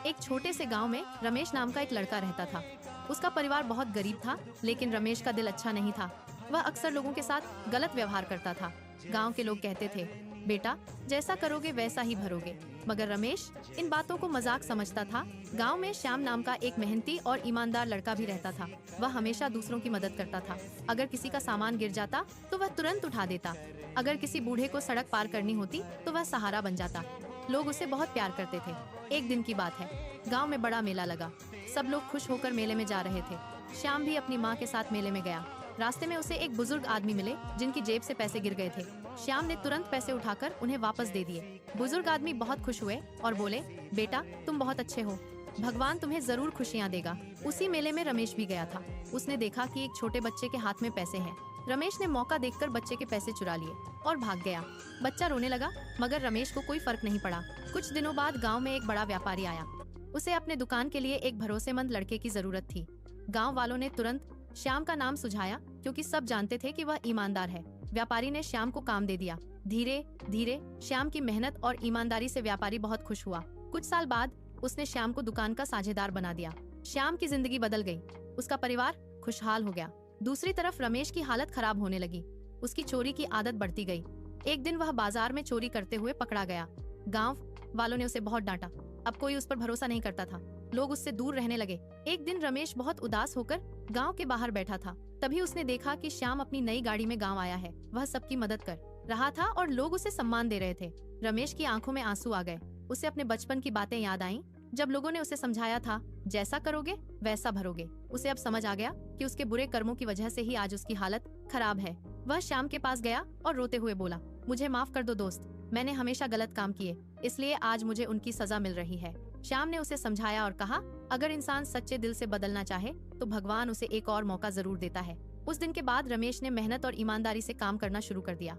एक छोटे से गांव में रमेश नाम का एक लड़का रहता था। उसका परिवार बहुत गरीब था, लेकिन रमेश का दिल अच्छा नहीं था। वह अक्सर लोगों के साथ गलत व्यवहार करता था। गांव के लोग कहते थे, बेटा जैसा करोगे वैसा ही भरोगे। मगर रमेश इन बातों को मजाक समझता था। गांव में श्याम नाम का एक मेहनती और ईमानदार लड़का भी रहता था। वह हमेशा दूसरों की मदद करता था। अगर किसी का सामान गिर जाता तो वह तुरंत उठा देता। अगर किसी बूढ़े को सड़क पार करनी होती तो वह सहारा बन जाता। लोग उसे बहुत प्यार करते थे। एक दिन की बात है, गांव में बड़ा मेला लगा। सब लोग खुश होकर मेले में जा रहे थे। श्याम भी अपनी माँ के साथ मेले में गया। रास्ते में उसे एक बुजुर्ग आदमी मिले जिनकी जेब से पैसे गिर गए थे। श्याम ने तुरंत पैसे उठाकर उन्हें वापस दे दिए। बुजुर्ग आदमी बहुत खुश हुए और बोले, बेटा तुम बहुत अच्छे हो, भगवान तुम्हें जरूर खुशियाँ देगा। उसी मेले में रमेश भी गया था। उसने देखा कि एक छोटे बच्चे के हाथ में पैसे हैं। रमेश ने मौका देखकर बच्चे के पैसे चुरा लिए और भाग गया। बच्चा रोने लगा, मगर रमेश को कोई फर्क नहीं पड़ा। कुछ दिनों बाद गांव में एक बड़ा व्यापारी आया। उसे अपने दुकान के लिए एक भरोसेमंद लड़के की जरूरत थी। गांव वालों ने तुरंत श्याम का नाम सुझाया, क्योंकि सब जानते थे कि वह ईमानदार है। व्यापारी ने श्याम को काम दे दिया। धीरे धीरे श्याम की मेहनत और ईमानदारी से व्यापारी बहुत खुश हुआ। कुछ साल बाद उसने श्याम को दुकान का साझेदार बना दिया। श्याम की जिंदगी बदल गई। उसका परिवार खुशहाल हो गया। दूसरी तरफ रमेश की हालत खराब होने लगी। उसकी चोरी की आदत बढ़ती गई। एक दिन वह बाजार में चोरी करते हुए पकड़ा गया। गांव वालों ने उसे बहुत डांटा। अब कोई उस पर भरोसा नहीं करता था। लोग उससे दूर रहने लगे। एक दिन रमेश बहुत उदास होकर गांव के बाहर बैठा था। तभी उसने देखा कि श्याम अपनी नई गाड़ी में गांव आया है। वह सबकी मदद कर रहा था और लोग उसे सम्मान दे रहे थे। रमेश की आंखों में आंसू आ गए। उसे अपने बचपन की बातें याद आईं, जब लोगों ने उसे समझाया था, जैसा करोगे वैसा भरोगे। उसे अब समझ आ गया कि उसके बुरे कर्मों की वजह से ही आज उसकी हालत खराब है। वह श्याम के पास गया और रोते हुए बोला, मुझे माफ कर दो दोस्त, मैंने हमेशा गलत काम किए, इसलिए आज मुझे उनकी सजा मिल रही है। श्याम ने उसे समझाया और कहा, अगर इंसान सच्चे दिल से बदलना चाहे तो भगवान उसे एक और मौका जरूर देता है। उस दिन के बाद रमेश ने मेहनत और ईमानदारी से काम करना शुरू कर दिया।